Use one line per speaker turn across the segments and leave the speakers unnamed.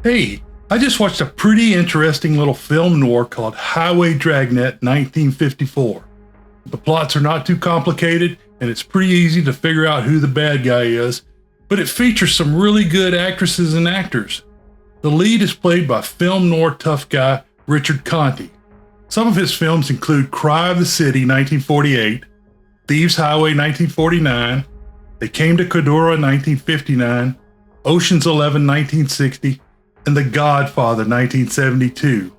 Hey, I just watched a pretty interesting little film noir called Highway Dragnet 1954. The plots are not too complicated, and it's pretty easy to figure out who the bad guy is, but it features some really good actresses and actors. The lead is played by film noir tough guy Richard Conte. Some of his films include Cry of the City 1948, Thieves Highway 1949, They Came to Cordura 1959, Ocean's 11 1960, and The Godfather 1972.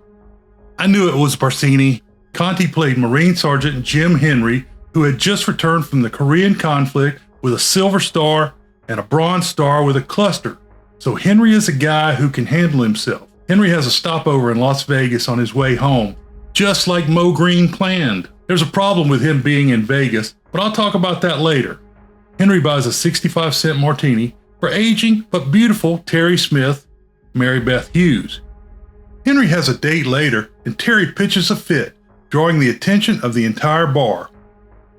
I knew it was Barcini. Conte played Marine Sergeant Jim Henry, who had just returned from the Korean conflict with a Silver Star and a Bronze Star with a cluster. So Henry is a guy who can handle himself. Henry has a stopover in Las Vegas on his way home, just like Mo Green planned. There's a problem with him being in Vegas, but I'll talk about that later. Henry buys a 65-cent martini for aging but beautiful Terry Smith, Mary Beth Hughes. Henry has a date later, and Terry pitches a fit, drawing the attention of the entire bar.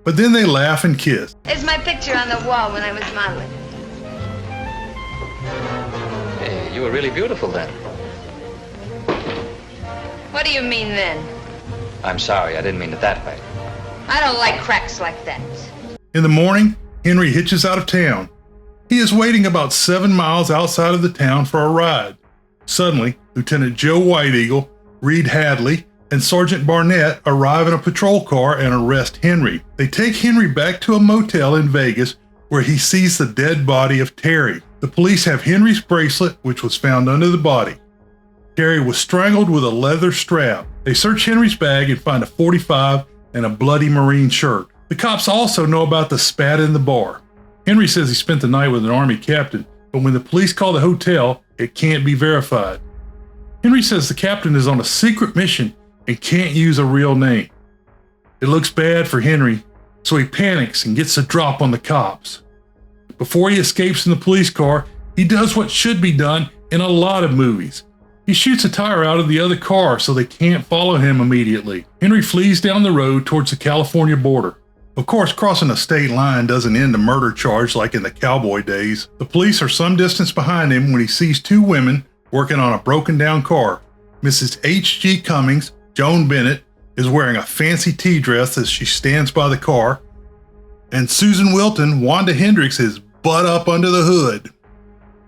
But then they laugh and kiss.
There's my picture on the wall when I was modeling.
Hey, you were really beautiful then.
What do you mean then?
I'm sorry, I didn't mean it that way.
I don't like cracks like that.
In the morning, Henry hitches out of town. He is waiting about 7 miles outside of the town for a ride. Suddenly, Lieutenant Joe White Eagle, Reed Hadley, and Sergeant Barnett arrive in a patrol car and arrest Henry. They take Henry back to a motel in Vegas where he sees the dead body of Terry. The police have Henry's bracelet, which was found under the body. Terry was strangled with a leather strap. They search Henry's bag and find a .45 and a bloody Marine shirt. The cops also know about the spat in the bar. Henry says he spent the night with an Army captain, but when the police call the hotel, it can't be verified. Henry says the captain is on a secret mission and can't use a real name. It looks bad for Henry, so he panics and gets a drop on the cops. Before he escapes in the police car, he does what should be done in a lot of movies. He shoots a tire out of the other car so they can't follow him immediately. Henry flees down the road towards the California border. Of course, crossing a state line doesn't end a murder charge like in the cowboy days. The police are some distance behind him when he sees two women working on a broken down car. Mrs. H.G. Cummings, Joan Bennett, is wearing a fancy tea dress as she stands by the car, and Susan Wilton, Wanda Hendricks, is butt up under the hood.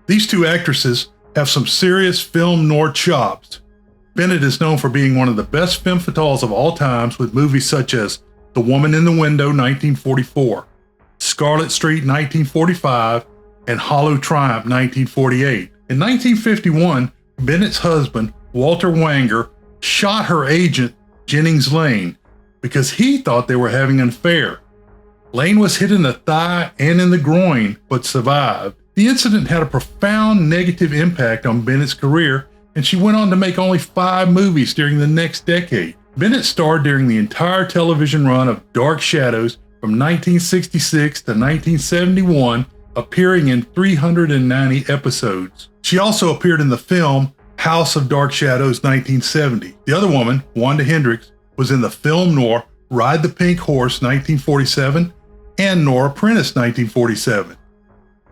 These two actresses have some serious film noir chops. Bennett is known for being one of the best femme fatales of all times with movies such as The Woman in the Window 1944, Scarlet Street 1945, and Hollow Triumph 1948. In 1951, Bennett's husband, Walter Wanger, shot her agent, Jennings Lane, because he thought they were having an affair. Lane was hit in the thigh and in the groin, but survived. The incident had a profound negative impact on Bennett's career, and she went on to make only 5 movies during the next decade. Bennett starred during the entire television run of Dark Shadows from 1966 to 1971, appearing in 390 episodes. She also appeared in the film House of Dark Shadows 1970. The other woman, Wanda Hendricks, was in the film noir Ride the Pink Horse 1947 and Nora Apprentice 1947.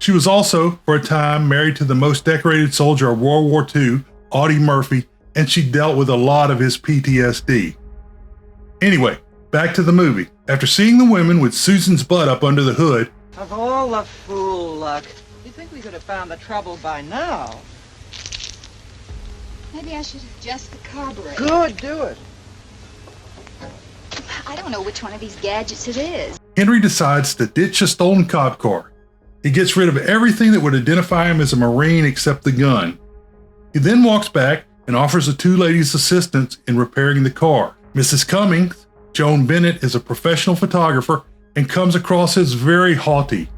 She was also, for a time, married to the most decorated soldier of World War II, Audie Murphy, and she dealt with a lot of his PTSD. Anyway, back to the movie. After seeing the women with Susan's butt up under the hood,
of all the fool luck, you'd think we could have found the trouble by now.
Maybe I should adjust the carburetor.
Good, do it.
I don't know which one of these gadgets it is.
Henry decides to ditch a stolen cop car. He gets rid of everything that would identify him as a Marine except the gun. He then walks back and offers the two ladies assistance in repairing the car. Mrs. Cummings, Joan Bennett, is a professional photographer and comes across as very haughty.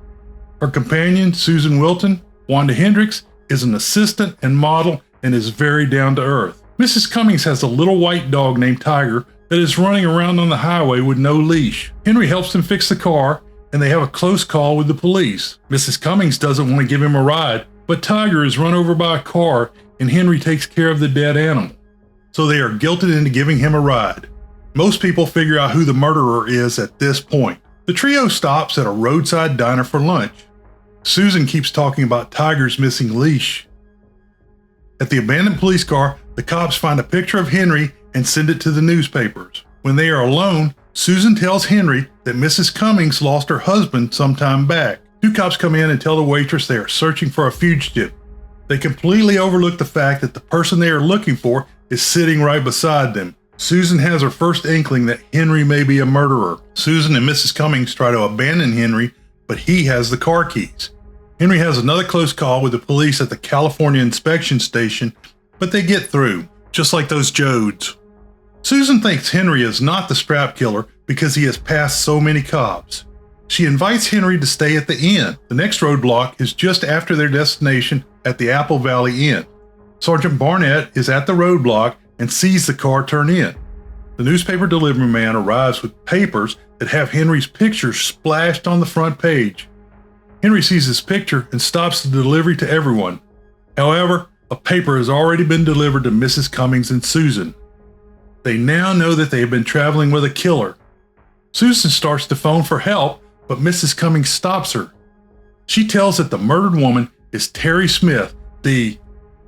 Her companion, Susan Wilton, Wanda Hendricks, is an assistant and model and is very down to earth. Mrs. Cummings has a little white dog named Tiger that is running around on the highway with no leash. Henry helps them fix the car, and they have a close call with the police. Mrs. Cummings doesn't want to give him a ride, but Tiger is run over by a car and Henry takes care of the dead animal. So they are guilted into giving him a ride. Most people figure out who the murderer is at this point. The trio stops at a roadside diner for lunch. Susan keeps talking about Tiger's missing leash. At the abandoned police car, the cops find a picture of Henry and send it to the newspapers. When they are alone, Susan tells Henry that Mrs. Cummings lost her husband some time back. Two cops come in and tell the waitress they are searching for a fugitive. They completely overlook the fact that the person they are looking for is sitting right beside them. Susan has her first inkling that Henry may be a murderer. Susan and Mrs. Cummings try to abandon Henry, but he has the car keys. Henry has another close call with the police at the California inspection station, but they get through, just like those Jodes. Susan thinks Henry is not the strap killer because he has passed so many cops. She invites Henry to stay at the inn. The next roadblock is just after their destination at the Apple Valley Inn. Sergeant Barnett is at the roadblock and sees the car turn in. The newspaper delivery man arrives with papers that have Henry's picture splashed on the front page. Henry sees his picture and stops the delivery to everyone. However, a paper has already been delivered to Mrs. Cummings and Susan. They now know that they have been traveling with a killer. Susan starts to phone for help, but Mrs. Cummings stops her. She tells that the murdered woman is Terry Smith, the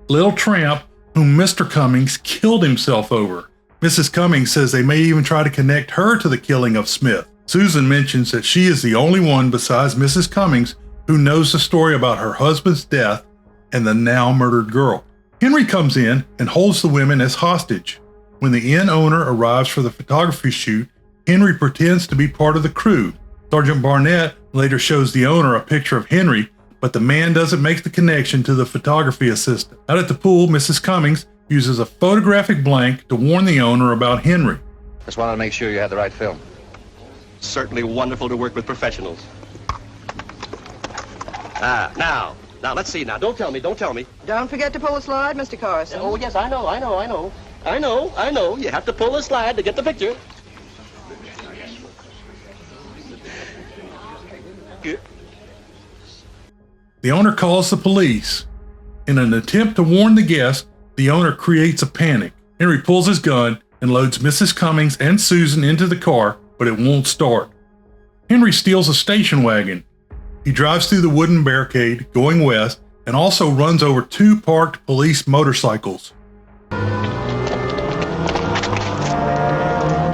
little tramp whom Mr. Cummings killed himself over. Mrs. Cummings says they may even try to connect her to the killing of Smith. Susan mentions that she is the only one besides Mrs. Cummings who knows the story about her husband's death and the now murdered girl. Henry comes in and holds the women as hostage. When the inn owner arrives for the photography shoot, Henry pretends to be part of the crew. Sergeant Barnett later shows the owner a picture of Henry, but the man doesn't make the connection to the photography assistant. Out at the pool, Mrs. Cummings uses a photographic blank to warn the owner about Henry.
Just wanted to make sure you had the right film.
Certainly wonderful to work with professionals. Now, let's see now. Don't tell me.
Don't forget to pull a slide, Mr. Carson.
Oh, yes, I know. You have to pull a slide to get the picture.
The owner calls the police. In an attempt to warn the guests, the owner creates a panic. Henry pulls his gun and loads Mrs. Cummings and Susan into the car, but it won't start. Henry steals a station wagon. He drives through the wooden barricade, going west, and also runs over two parked police motorcycles.
Put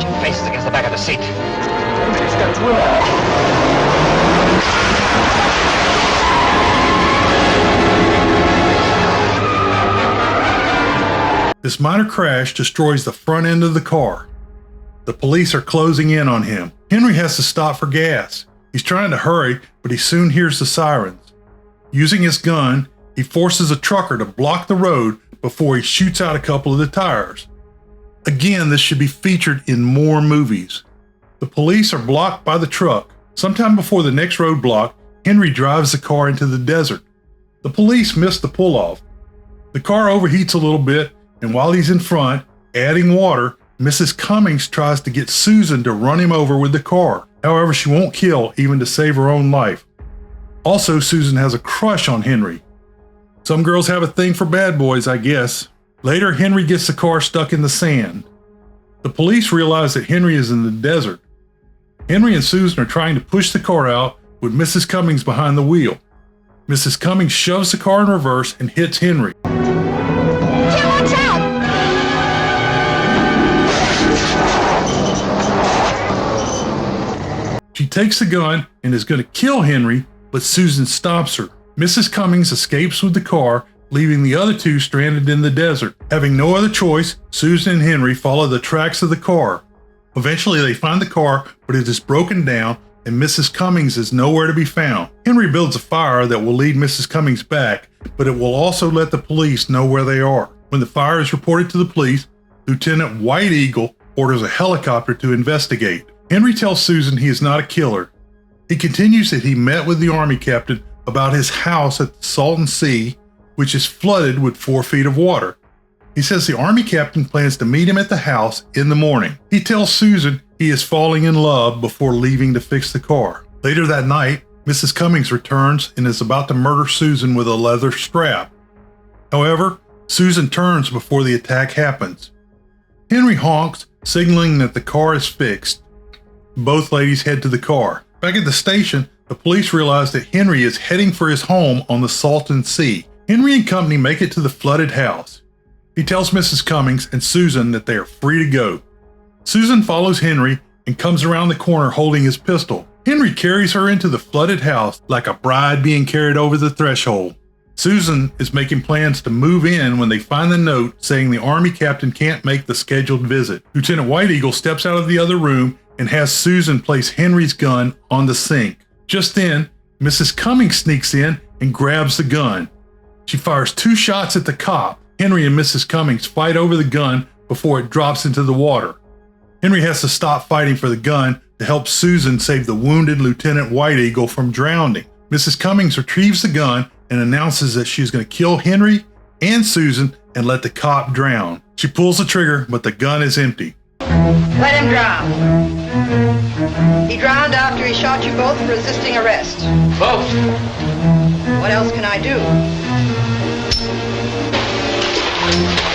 your faces against the back of the seat.
This minor crash destroys the front end of the car. The police are closing in on him. Henry has to stop for gas. He's trying to hurry, but he soon hears the sirens. Using his gun, he forces a trucker to block the road before he shoots out a couple of the tires. Again, this should be featured in more movies. The police are blocked by the truck. Sometime before the next roadblock, Henry drives the car into the desert. The police miss the pull-off. The car overheats a little bit, and while he's in front, adding water, Mrs. Cummings tries to get Susan to run him over with the car. However, she won't kill even to save her own life. Also, Susan has a crush on Henry. Some girls have a thing for bad boys, I guess. Later, Henry gets the car stuck in the sand. The police realize that Henry is in the desert. Henry and Susan are trying to push the car out with Mrs. Cummings behind the wheel. Mrs. Cummings shoves the car in reverse and hits Henry.
Watch out!
She takes the gun and is going to kill Henry, but Susan stops her. Mrs. Cummings escapes with the car, leaving the other two stranded in the desert. Having no other choice, Susan and Henry follow the tracks of the car. Eventually, they find the car, but it is broken down, and Mrs. Cummings is nowhere to be found. Henry builds a fire that will lead Mrs. Cummings back, but it will also let the police know where they are. When the fire is reported to the police, Lieutenant White Eagle orders a helicopter to investigate. Henry tells Susan he is not a killer. He continues that he met with the Army captain about his house at the Salton Sea, which is flooded with 4 feet of water. He says the Army captain plans to meet him at the house in the morning. He tells Susan he is falling in love before leaving to fix the car. Later that night, Mrs. Cummings returns and is about to murder Susan with a leather strap. However, Susan turns before the attack happens. Henry honks, signaling that the car is fixed. Both ladies head to the car. Back at the station, the police realize that Henry is heading for his home on the Salton Sea. Henry and company make it to the flooded house. He tells Mrs. Cummings and Susan that they are free to go. Susan follows Henry and comes around the corner holding his pistol. Henry carries her into the flooded house like a bride being carried over the threshold. Susan is making plans to move in when they find the note saying the Army captain can't make the scheduled visit. Lieutenant White Eagle steps out of the other room and has Susan place Henry's gun on the sink. Just then, Mrs. Cummings sneaks in and grabs the gun. She fires 2 shots at the cop. Henry and Mrs. Cummings fight over the gun before it drops into the water. Henry has to stop fighting for the gun to help Susan save the wounded Lieutenant White Eagle from drowning. Mrs. Cummings retrieves the gun and announces that she's going to kill Henry and Susan and let the cop drown. She pulls the trigger, but the gun is empty.
Let him drown. He drowned after he shot you both for resisting arrest.
Both.
What else can I do?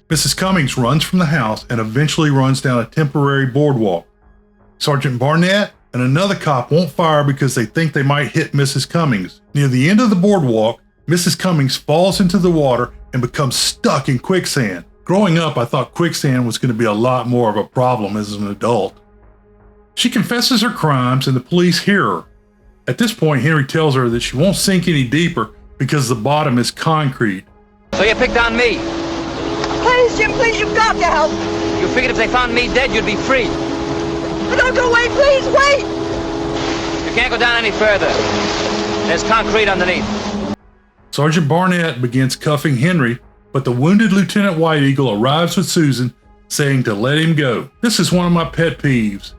Mrs. Cummings runs from the house and eventually runs down a temporary boardwalk. Sergeant Barnett and another cop won't fire because they think they might hit Mrs. Cummings. Near the end of the boardwalk, Mrs. Cummings falls into the water and becomes stuck in quicksand. Growing up, I thought quicksand was going to be a lot more of a problem as an adult. She confesses her crimes and the police hear her. At this point, Henry tells her that she won't sink any deeper because the bottom is concrete.
So you picked on me.
Please, Jim, please, you've got to help.
You figured if they found me dead, you'd be free.
Don't go away, please, wait.
You can't go down any further. There's concrete underneath.
Sergeant Barnett begins cuffing Henry, but the wounded Lieutenant White Eagle arrives with Susan, saying to let him go. This is one of my pet peeves.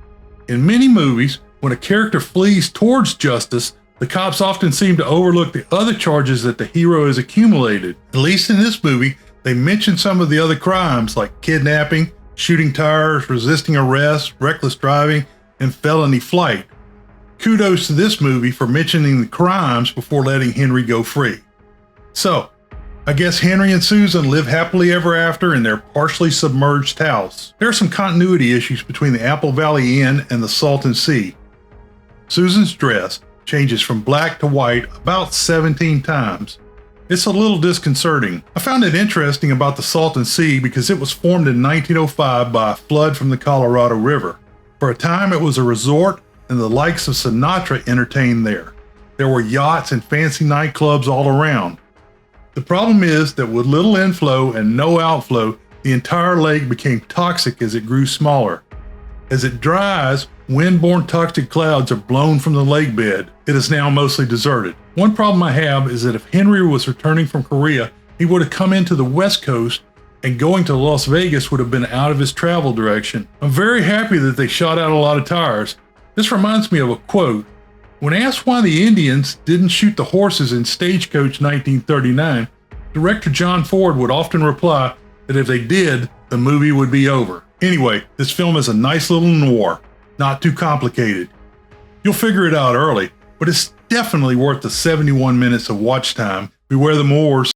In many movies, when a character flees towards justice, the cops often seem to overlook the other charges that the hero has accumulated. At least in this movie, they mention some of the other crimes like kidnapping, shooting tires, resisting arrest, reckless driving, and felony flight. Kudos to this movie for mentioning the crimes before letting Henry go free. So, I guess Henry and Susan live happily ever after in their partially submerged house. There are some continuity issues between the Apple Valley Inn and the Salton Sea. Susan's dress changes from black to white about 17 times. It's a little disconcerting. I found it interesting about the Salton Sea because it was formed in 1905 by a flood from the Colorado River. For a time it was a resort and the likes of Sinatra entertained there. There were yachts and fancy nightclubs all around. The problem is that with little inflow and no outflow, the entire lake became toxic as it grew smaller. As it dries, wind-borne toxic clouds are blown from the lake bed. It is now mostly deserted. One problem I have is that if Henry was returning from Korea, he would have come into the West Coast and going to Las Vegas would have been out of his travel direction. I'm very happy that they shot out a lot of tires. This reminds me of a quote. When asked why the Indians didn't shoot the horses in Stagecoach 1939, director John Ford would often reply that if they did, the movie would be over. Anyway, this film is a nice little noir, not too complicated. You'll figure it out early, but it's definitely worth the 71 minutes of watch time. Beware the Moors.